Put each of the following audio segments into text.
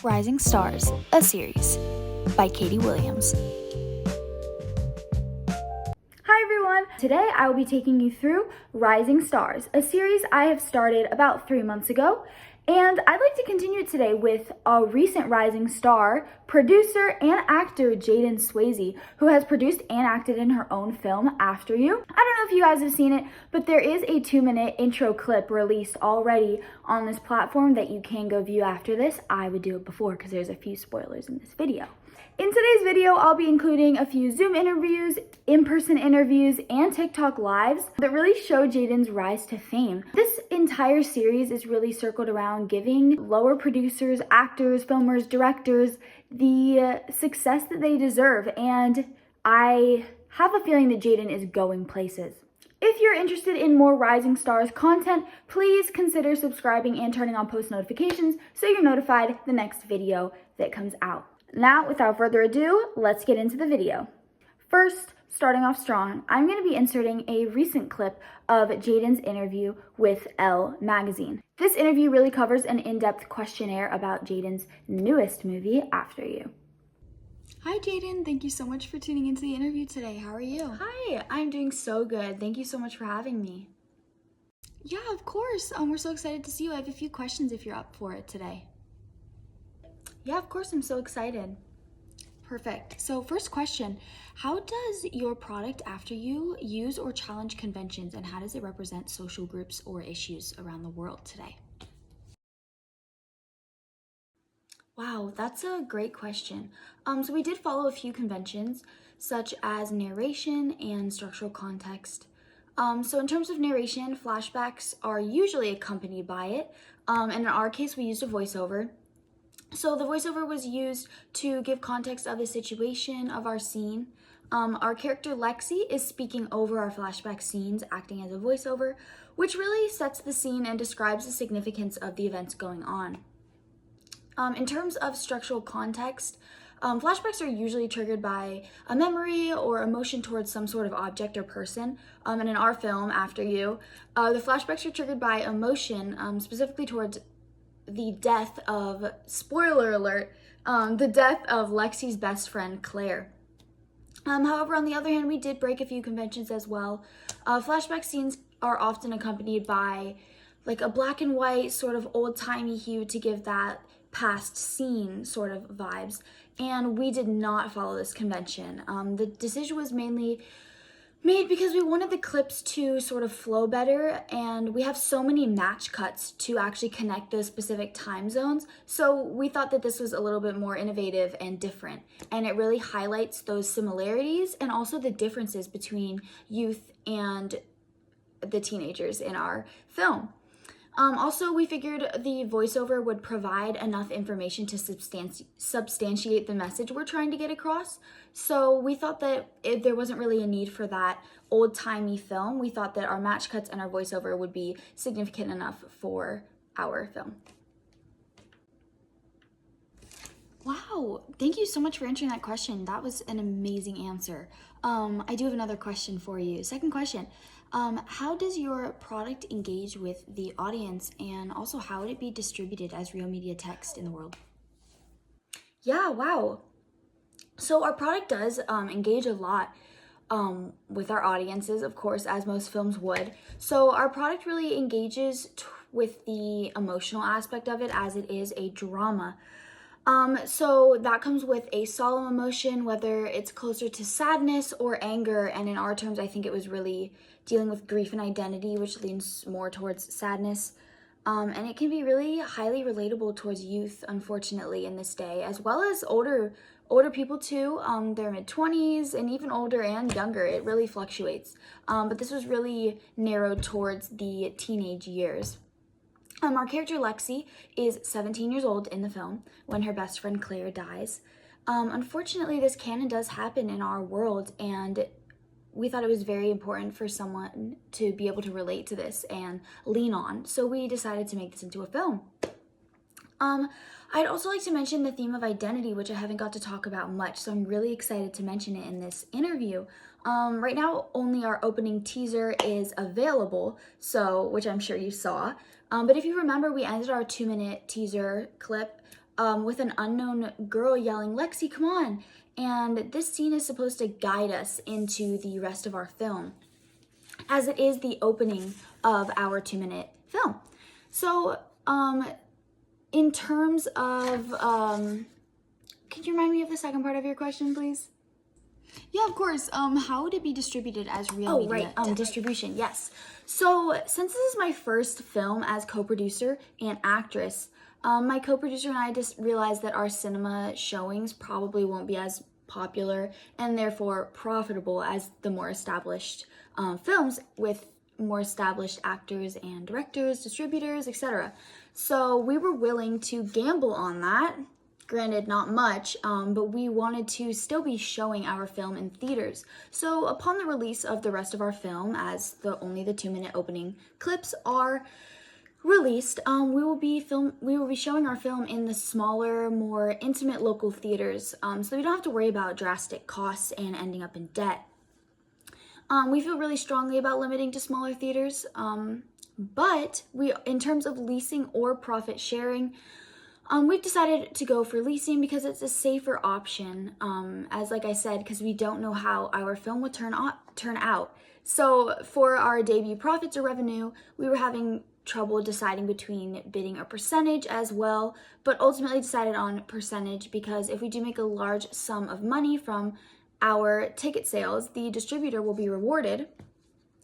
Rising Stars, a series by Katie Williams. Hi everyone! Today I will be taking you through Rising Stars, a series I have started about 3 months ago, and I'd like to continue today with a recent rising star, producer and actor Jaidyn Sweazy, who has produced and acted in her own film, After You. I don't know if you guys have seen it, but there is a 2-minute intro clip released already on this platform that you can go view after this. I would do it before because there's a few spoilers in this video. In today's video, I'll be including a few Zoom interviews, in-person interviews, and TikTok lives that really show Jaidyn's rise to fame. This entire series is really circled around giving lower producers, actors, filmers, directors the success that they deserve, and I have a feeling that Jaidyn is going places. If you're interested in more Rising Stars content, please consider subscribing and turning on post notifications so you're notified the next video that comes out. Now, without further ado, let's get into the video. First, starting off strong, I'm going to be inserting a recent clip of Jaidyn's interview with Elle magazine. This interview really covers an in-depth questionnaire about Jaidyn's newest movie, After You. Hi Jaidyn, thank you so much for tuning into the interview today. How are you? Hi, I'm doing so good. Thank you so much for having me. Yeah, of course. We're so excited to see you. I have a few questions if you're up for it today. Yeah, of course, I'm so excited. Perfect. So first question, how does your product After You use or challenge conventions, and how does it represent social groups or issues around the world today? Wow, that's a great question. So we did follow a few conventions, such as narration and structural context. So in terms of narration, flashbacks are usually accompanied by it, and in our case, we used a voiceover. So the voiceover was used to give context of the situation of our scene. Our character Lexi is speaking over our flashback scenes, acting as a voiceover, which really sets the scene and describes the significance of the events going on. In terms of structural context, flashbacks are usually triggered by a memory or emotion towards some sort of object or person. And in our film, After You, the flashbacks are triggered by emotion, specifically towards the death of, spoiler alert, the death of Lexi's best friend, Claire. However, on the other hand, we did break a few conventions as well. Flashback scenes are often accompanied by like a black and white sort of old-timey hue to give that past scene sort of vibes. And we did not follow this convention. The decision was mainly made because we wanted the clips to sort of flow better, and we have so many match cuts to actually connect those specific time zones. So we thought that this was a little bit more innovative and different, and it really highlights those similarities and also the differences between youth and the teenagers in our film. Also, we figured the voiceover would provide enough information to substantiate the message we're trying to get across. So we thought that if there wasn't really a need for that old-timey film, we thought that our match cuts and our voiceover would be significant enough for our film. Wow, thank you so much for answering that question. That was an amazing answer. I do have another question for you. Second question, how does your product engage with the audience, and also how would it be distributed as real media text in the world? Yeah, wow. So our product does engage a lot with our audiences, of course, as most films would. So our product really engages with the emotional aspect of it, as it is a drama. So that comes with a solemn emotion, whether it's closer to sadness or anger. And in our terms, I think it was really dealing with grief and identity, which leans more towards sadness. And it can be really highly relatable towards youth, unfortunately, in this day, as well as older people too. Their mid-20s and even older and younger. It really fluctuates. But this was really narrowed towards the teenage years. Our character Lexi is 17 years old in the film when her best friend Claire dies. Unfortunately, this can and does happen in our world, and we thought it was very important for someone to be able to relate to this and lean on. So we decided to make this into a film. I'd also like to mention the theme of identity, which I haven't got to talk about much, so I'm really excited to mention it in this interview. Right now, only our opening teaser is available, which I'm sure you saw. But if you remember, we ended our 2-minute teaser clip with an unknown girl yelling, "Lexi, come on!" And this scene is supposed to guide us into the rest of our film, as it is the opening of our 2-minute film. So, in terms of, could you remind me of the second part of your question, please? Yeah, of course. How would it be distributed as real media? Oh, right. Distribution, yes. So, since this is my first film as co-producer and actress, my co-producer and I just realized that our cinema showings probably won't be as popular and therefore profitable as the more established films with more established actors and directors, distributors, etc. So we were willing to gamble on that. Granted, not much, but we wanted to still be showing our film in theaters. So upon the release of the rest of our film, as only the 2-minute opening clips are released, we will be showing our film in the smaller, more intimate local theaters, so we don't have to worry about drastic costs and ending up in debt. We feel really strongly about limiting to smaller theaters, but in terms of leasing or profit sharing, we've decided to go for leasing because it's a safer option, as like I said, because we don't know how our film would turn out. So for our debut profits or revenue, we were having trouble deciding between bidding a percentage as well, but ultimately decided on percentage because if we do make a large sum of money from our ticket sales, the distributor will be rewarded.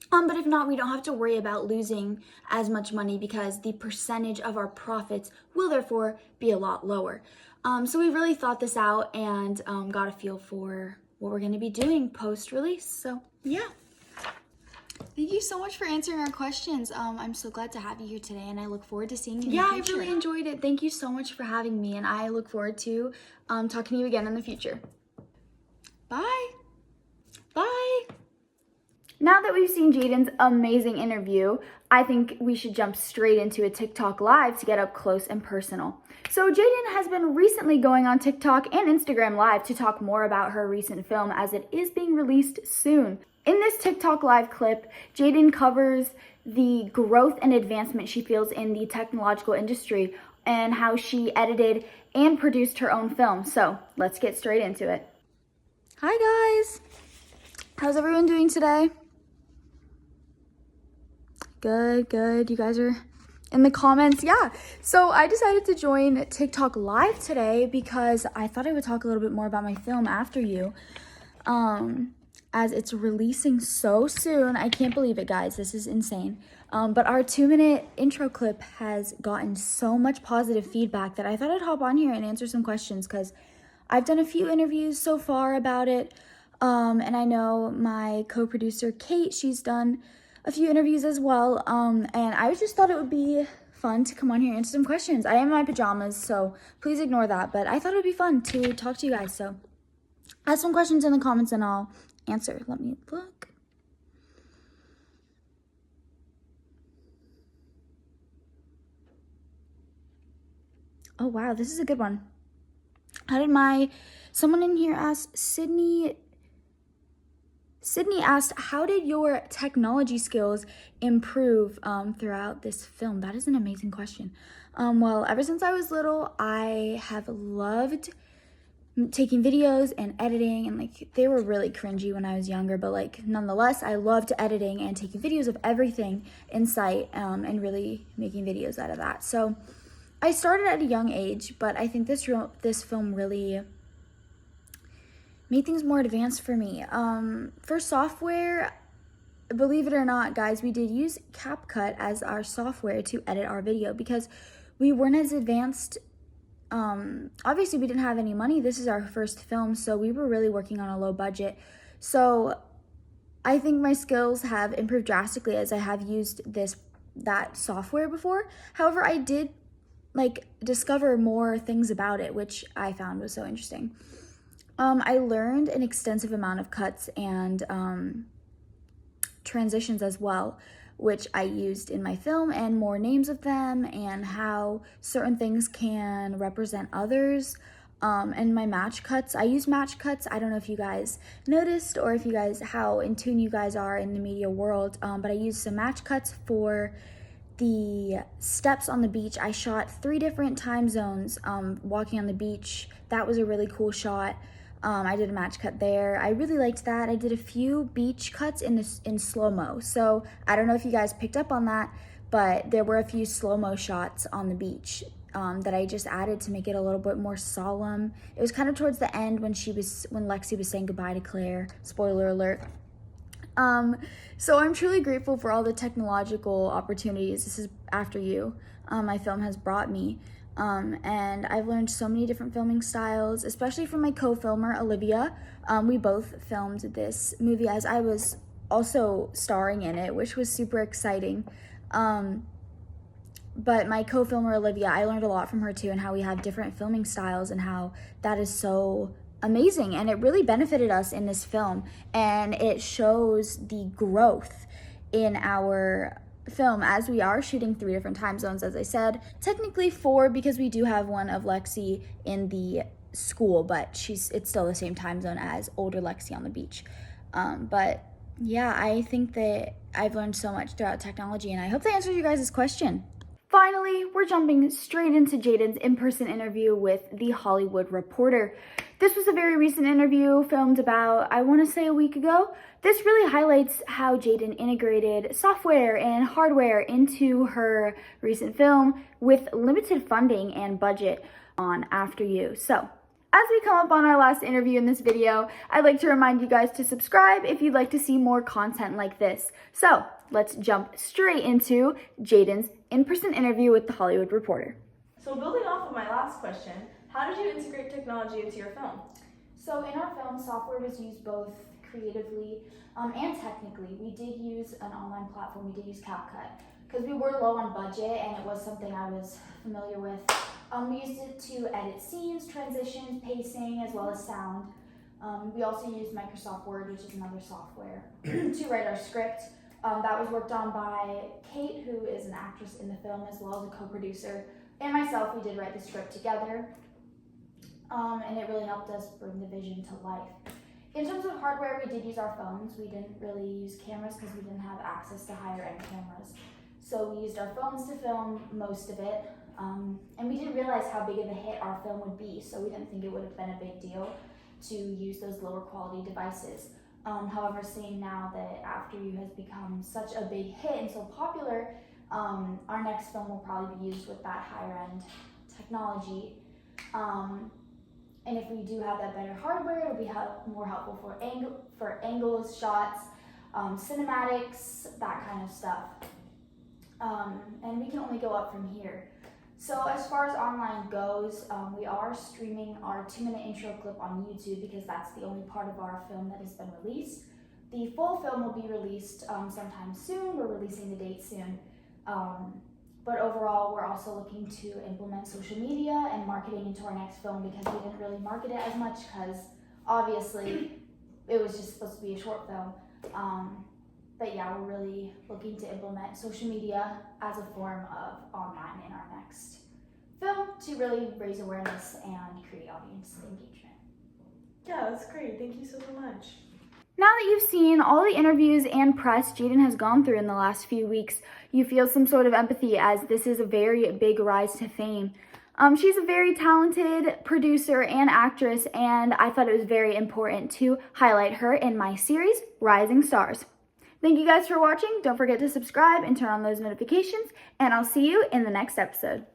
But if not, we don't have to worry about losing as much money because the percentage of our profits will therefore be a lot lower. So we really thought this out and got a feel for what we're going to be doing post-release. So yeah. Thank you so much for answering our questions. I'm so glad to have you here today, and I look forward to seeing you in Yeah, the future. I really enjoyed it. Thank you so much for having me, and I look forward to talking to you again in the future. Bye. Bye. Now that we've seen Jaidyn's amazing interview, I think we should jump straight into a TikTok live to get up close and personal. So Jaidyn has been recently going on TikTok and Instagram live to talk more about her recent film as it is being released soon. In this TikTok live clip, Jaidyn covers the growth and advancement she feels in the technological industry and how she edited and produced her own film. So let's get straight into it. Hi guys! How's everyone doing today? Good. You guys are in the comments. Yeah. So I decided to join TikTok live today because I thought I would talk a little bit more about my film after you. As it's releasing so soon. I can't believe it, guys. This is insane. But our 2-minute intro clip has gotten so much positive feedback that I thought I'd hop on here and answer some questions because I've done a few interviews so far about it. And I know my co-producer, Kate, she's done a few interviews as well. And I just thought it would be fun to come on here and answer some questions. I am in my pajamas, so please ignore that. But I thought it would be fun to talk to you guys. So ask some questions in the comments and I'll answer. Let me look. Oh, wow. This is a good one. Someone in here asked, Sydney asked, how did your technology skills improve throughout this film? That is an amazing question. Well, ever since I was little, I have loved taking videos and editing, and like they were really cringy when I was younger, but like nonetheless, I loved editing and taking videos of everything in sight and really making videos out of that. So I started at a young age, but I think this film really made things more advanced for me. For software, believe it or not, guys, we did use CapCut as our software to edit our video because we weren't as advanced. Obviously, we didn't have any money. This is our first film, so we were really working on a low budget. So I think my skills have improved drastically as I have used that software before. However, I did discover more things about it, which I found was so interesting. I learned an extensive amount of cuts and transitions as well, which I used in my film, and more names of them and how certain things can represent others. And my match cuts, I use match cuts. I don't know if you guys noticed or if you guys, how in tune you guys are in the media world, but I used some match cuts for the steps on the beach. I shot 3 different time zones walking on the beach. That was a really cool shot. I did a match cut there. I really liked that. I did a few beach cuts in slow-mo. So I don't know if you guys picked up on that, but there were a few slow-mo shots on the beach that I just added to make it a little bit more solemn. It was kind of towards the end when Lexi was saying goodbye to Claire. Spoiler alert. So I'm truly grateful for all the technological opportunities This Is After You, my film has brought me. And I've learned so many different filming styles, especially from my co-filmer, Olivia. We both filmed this movie as I was also starring in it, which was super exciting. But my co-filmer, Olivia, I learned a lot from her too, and how we have different filming styles and how that is so amazing. And it really benefited us in this film, and it shows the growth in our film as we are shooting 3 different time zones, as I said. Technically 4 because we do have one of Lexi in the school, but it's still the same time zone as older Lexi on the beach. But yeah, I think that I've learned so much throughout technology, and I hope that answers you guys' question. Finally, we're jumping straight into Jaidyn's in-person interview with The Hollywood Reporter. This was a very recent interview filmed about, I want to say, a week ago. This really highlights how Jaidyn integrated software and hardware into her recent film with limited funding and budget on After You. So, as we come up on our last interview in this video, I'd like to remind you guys to subscribe if you'd like to see more content like this. So, let's jump straight into Jaidyn's in-person interview with The Hollywood Reporter. So building off of my last question, how did you integrate technology into your film? So in our film, software was used both creatively and technically. We did use an online platform. We did use CapCut because we were low on budget and it was something I was familiar with. We used it to edit scenes, transitions, pacing, as well as sound. We also used Microsoft Word, which is another software, to write our script. That was worked on by Kate, who is an actress in the film, as well as a co-producer, and myself. We did write the script together, and it really helped us bring the vision to life. In terms of hardware, we did use our phones. We didn't really use cameras because we didn't have access to higher-end cameras. So we used our phones to film most of it, and we didn't realize how big of a hit our film would be, so we didn't think it would have been a big deal to use those lower quality devices. However, seeing now that After You has become such a big hit and so popular, our next film will probably be used with that higher end technology. And if we do have that better hardware, it'll be more helpful for angles, shots, cinematics, that kind of stuff. And we can only go up from here. So as far as online goes, we are streaming our 2-minute intro clip on YouTube because that's the only part of our film that has been released. The full film will be released sometime soon. We're releasing the date soon. But overall, we're also looking to implement social media and marketing into our next film because we didn't really market it as much because obviously it was just supposed to be a short film. But yeah, we're really looking to implement social media as a form of online in our next film to really raise awareness and create audience engagement. Yeah, that's great. Thank you so much. Now that you've seen all the interviews and press Jaidyn has gone through in the last few weeks, you feel some sort of empathy as this is a very big rise to fame. She's a very talented producer and actress, and I thought it was very important to highlight her in my series, Rising Stars. Thank you guys for watching. Don't forget to subscribe and turn on those notifications, and I'll see you in the next episode.